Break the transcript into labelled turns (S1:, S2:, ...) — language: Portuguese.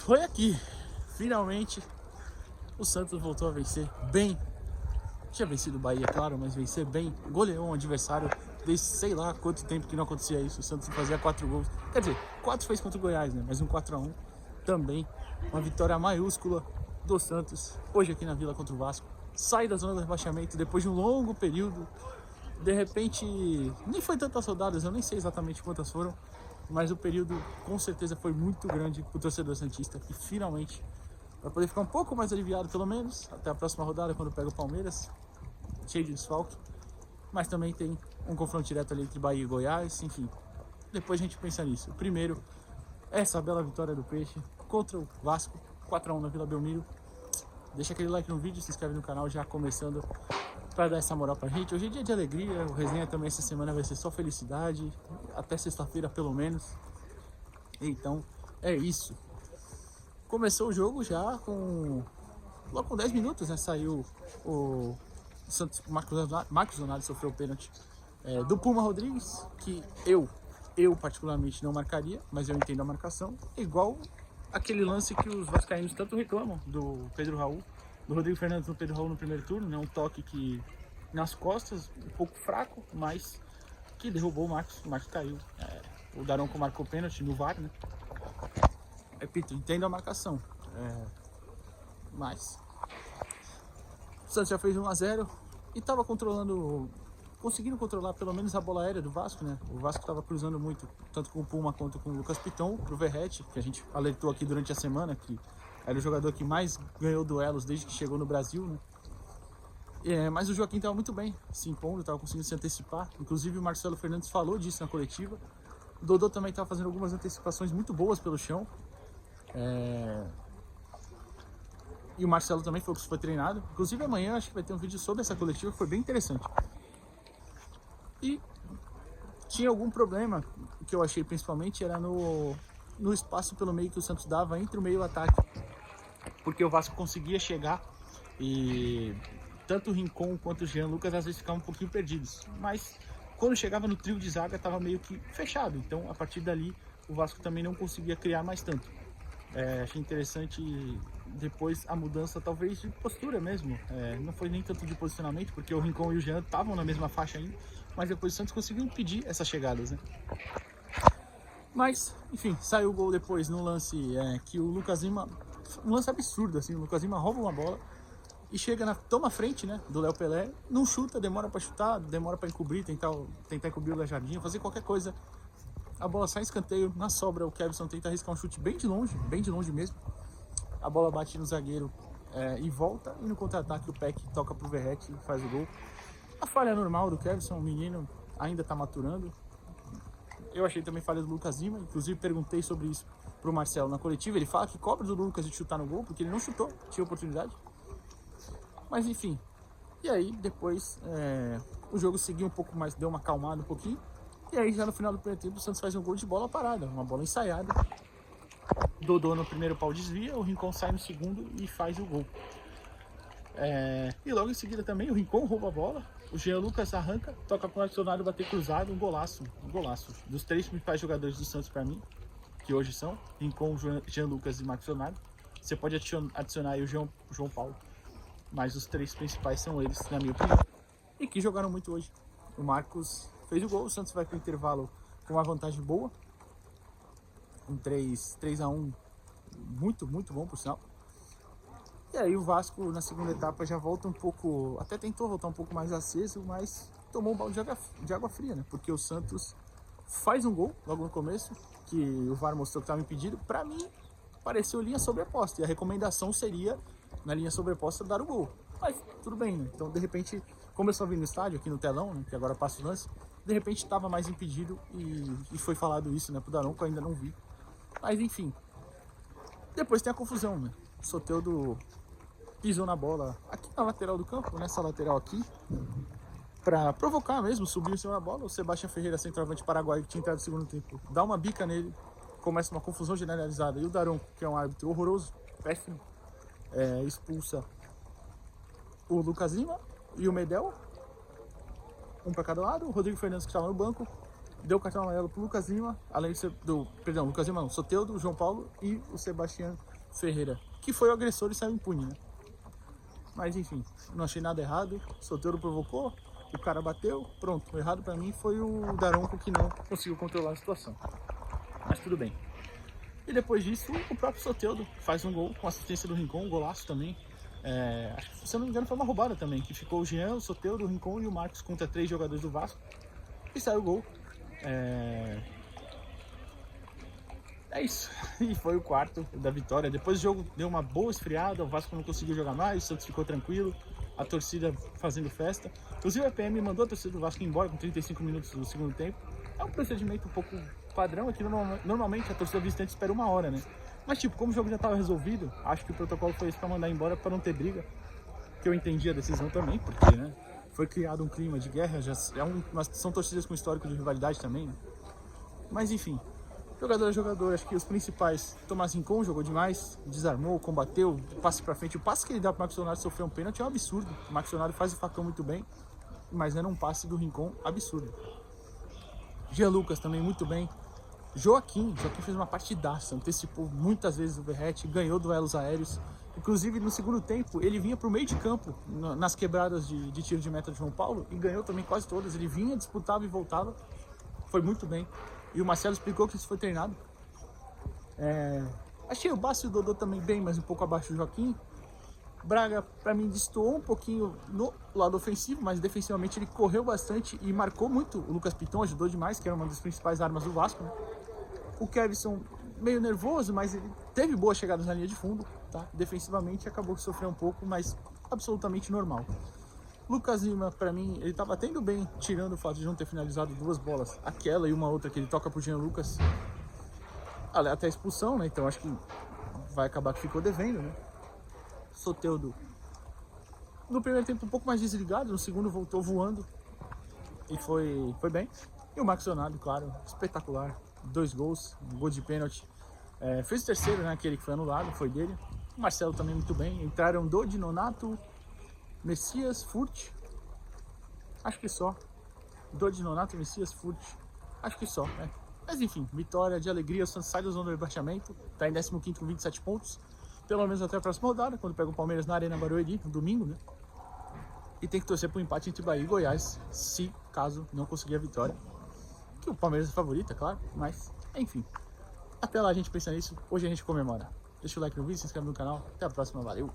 S1: Foi aqui, finalmente o Santos voltou a vencer bem. Tinha vencido o Bahia, claro, mas vencer bem. Goleou um adversário desde sei lá quanto tempo que não acontecia isso. O Santos fazia 4 gols. Quer dizer, 4 fez contra o Goiás, né? Mas um 4-1 também. Uma vitória maiúscula do Santos hoje aqui na Vila contra o Vasco. Sai da zona do rebaixamento depois de um longo período. De repente, nem foi tantas rodadas, eu nem sei exatamente quantas foram, mas o período com certeza foi muito grande para o torcedor santista, que finalmente vai poder ficar um pouco mais aliviado, pelo menos, até a próxima rodada, quando pega o Palmeiras, cheio de desfalque. Mas também tem um confronto direto ali entre Bahia e Goiás, enfim. Depois a gente pensa nisso. Primeiro, essa bela vitória do Peixe contra o Vasco, 4-1 na Vila Belmiro. Deixa aquele like no vídeo, se inscreve no canal já começando para dar essa moral pra gente. Hoje é dia de alegria, o resenha também essa semana vai ser só felicidade, até sexta-feira pelo menos. Então, é isso. Começou o jogo já logo com 10 minutos, né? Saiu o Santos, Marcos Leonardo sofreu o pênalti do Puma Rodrigues, que eu particularmente não marcaria, mas eu entendo a marcação. Igual aquele lance que os vascaínos tanto reclamam do Pedro Raul, do Rodrigo Fernandes no Pedro Raul no primeiro turno, né? Um toque que nas costas, um pouco fraco, mas que derrubou o Marcos caiu. O Daronco marcou pênalti no VAR, né? Repito, entendo a marcação, mas o Santos já fez 1-0 e estava conseguindo controlar pelo menos a bola aérea do Vasco, né? O Vasco estava cruzando muito, tanto com o Puma quanto com o Lucas Piton, pro Verratti, que a gente alertou aqui durante a semana, que era o jogador que mais ganhou duelos desde que chegou no Brasil, né? Mas o Joaquim estava muito bem se impondo, estava conseguindo se antecipar. Inclusive o Marcelo Fernandes falou disso na coletiva. O Dodô também estava fazendo algumas antecipações muito boas pelo chão. E o Marcelo também foi treinado. Inclusive amanhã acho que vai ter um vídeo sobre essa coletiva, que foi bem interessante. E tinha algum problema, que eu achei principalmente, era no espaço pelo meio que o Santos dava entre o meio e o ataque. Porque o Vasco conseguia chegar e tanto o Rincon quanto o Jean Lucas às vezes ficavam um pouquinho perdidos. Mas quando chegava no trio de zaga estava meio que fechado. Então a partir dali o Vasco também não conseguia criar mais tanto. Achei interessante depois a mudança talvez de postura mesmo. Não foi nem tanto de posicionamento, porque o Rincon e o Jean estavam na mesma faixa ainda. Mas depois o Santos conseguiu impedir essas chegadas, né? Mas, enfim, saiu o gol depois no lance que o Lucas Lima... Um lance absurdo, assim, o Lucas Lima rouba uma bola e toma a frente, né, do Léo Pelé, não chuta, demora para chutar, demora para encobrir, tentar encobrir o Lajardinho, fazer qualquer coisa. A bola sai em escanteio, na sobra o Kevson tenta arriscar um chute bem de longe mesmo. A bola bate no zagueiro e volta, e no contra-ataque o Peck toca pro Verratti e faz o gol. A falha normal do Kevson, o menino ainda tá maturando. Eu achei também falha do Lucas Lima, inclusive perguntei sobre isso pro Marcelo na coletiva. Ele fala que cobra do Lucas de chutar no gol, porque ele não chutou, tinha oportunidade. Mas enfim, e aí depois o jogo seguiu um pouco mais, deu uma acalmada um pouquinho. E aí já no final do primeiro tempo o Santos faz um gol de bola parada, uma bola ensaiada. Dodô no primeiro pau desvia, o Rincon sai no segundo e faz o gol. E logo em seguida também o Rincon rouba a bola, o Jean Lucas arranca, toca para o adicionário bater cruzado, um golaço. Dos 3 principais jogadores do Santos para mim, que hoje são Rincon, Jean Lucas e Marcos Leonardo. Você pode adicionar aí o João Paulo, mas os 3 principais são eles, na minha opinião, e que jogaram muito hoje. O Marcos fez o gol, o Santos vai para o intervalo com uma vantagem boa, um 3-1 muito bom por sinal. E aí o Vasco na segunda etapa já volta um pouco, até tentou voltar um pouco mais aceso, mas tomou um balde de água fria, né? Porque o Santos faz um gol logo no começo, que o VAR mostrou que estava impedido. Para mim, pareceu linha sobreposta, e a recomendação seria, na linha sobreposta, dar o gol. Mas tudo bem, né? Então de repente, como eu só vi no estádio, aqui no telão, né, que agora passa o lance, de repente estava mais impedido e foi falado isso, né, pro Daronco, eu ainda não vi. Mas enfim, depois tem a confusão, né? O Soteldo pisou na bola aqui na lateral do campo, nessa lateral aqui, para provocar mesmo, subiu em cima da bola. O Sebastião Ferreira, centroavante paraguaio, que tinha entrado no segundo tempo, dá uma bica nele, começa uma confusão generalizada. E o Daronco, que é um árbitro horroroso, péssimo, expulsa o Lucas Lima e o Medel, um para cada lado. O Rodrigo Fernandes, que estava no banco, deu cartão amarelo pro Lucas Lima, além de ser Lucas Lima não, Soteldo, o João Paulo e o Sebastião Ferreira, que foi o agressor e saiu impune, né? Mas enfim, não achei nada errado. O Soteldo provocou, o cara bateu, pronto. O errado pra mim foi o Daronco que não conseguiu controlar a situação. Mas tudo bem. E depois disso, o próprio Soteldo faz um gol com assistência do Rincon, um golaço também. Acho que, se eu não me engano, foi uma roubada também, que ficou o Jean, o Soteldo, o Rincon e o Marcos contra 3 jogadores do Vasco. E saiu o gol. É isso. E foi o quarto da vitória. Depois o jogo deu uma boa esfriada, o Vasco não conseguiu jogar mais, o Santos ficou tranquilo, a torcida fazendo festa. Inclusive a PM mandou a torcida do Vasco embora com 35 minutos do segundo tempo. É um procedimento um pouco padrão, aqui normalmente a torcida visitante espera 1 hora, né? Mas tipo, como o jogo já estava resolvido, acho que o protocolo foi esse para mandar embora, para não ter briga. Que eu entendi a decisão também, porque, né, foi criado um clima de guerra, são torcidas com histórico de rivalidade também, né? Mas enfim, jogador a jogador, acho que os principais, Tomás Rincon jogou demais, desarmou, combateu, passe pra frente. O passe que ele dá pro Marcos Leonardo sofrer um pênalti é um absurdo. O Marcos Leonardo faz o facão muito bem, mas era um passe do Rincon absurdo. Jean Lucas também muito bem. Joaquim fez uma partidaça, antecipou muitas vezes o Verratti, ganhou duelos aéreos. Inclusive no segundo tempo ele vinha pro meio de campo, nas quebradas de tiro de meta de João Paulo, e ganhou também quase todas. Ele vinha, disputava e voltava, foi muito bem. E o Marcelo explicou que isso foi treinado. Achei o Bassi e o Dodô também bem, mas um pouco abaixo do Joaquim. Braga, para mim, destoou um pouquinho no lado ofensivo, mas defensivamente ele correu bastante e marcou muito. O Lucas Piton ajudou demais, que era uma das principais armas do Vasco, né? O Kevson, meio nervoso, mas ele teve boas chegadas na linha de fundo, tá? Defensivamente acabou que sofreu um pouco, mas absolutamente normal. Lucas Lima, para mim, ele tá batendo bem, tirando o fato de não ter finalizado 2 bolas, aquela e uma outra que ele toca pro Jean Lucas, até a expulsão, né? Então acho que vai acabar que ficou devendo, né? Soteldo no primeiro tempo um pouco mais desligado, no segundo voltou voando e foi bem. E o Marcos Leonardo, claro, espetacular, 2 gols, um gol de pênalti, fez o terceiro, né? Aquele que foi anulado, foi dele. O Marcelo também muito bem. Entraram Dodi, Nonato, Messias, Furt, acho que só. Dodi, Nonato, Messias, Furt, acho que só, né? Mas enfim, vitória de alegria, o Santos sai da zona do rebaixamento, tá em 15º com 27 pontos, pelo menos até a próxima rodada, quando pega o Palmeiras na Arena Barueri, no domingo, né? E tem que torcer pro empate entre Bahia e Goiás, se caso não conseguir a vitória. Que o Palmeiras é favorito, é claro, mas enfim. Até lá a gente pensa nisso, hoje a gente comemora. Deixa o like no vídeo, se inscreve no canal, até a próxima, valeu!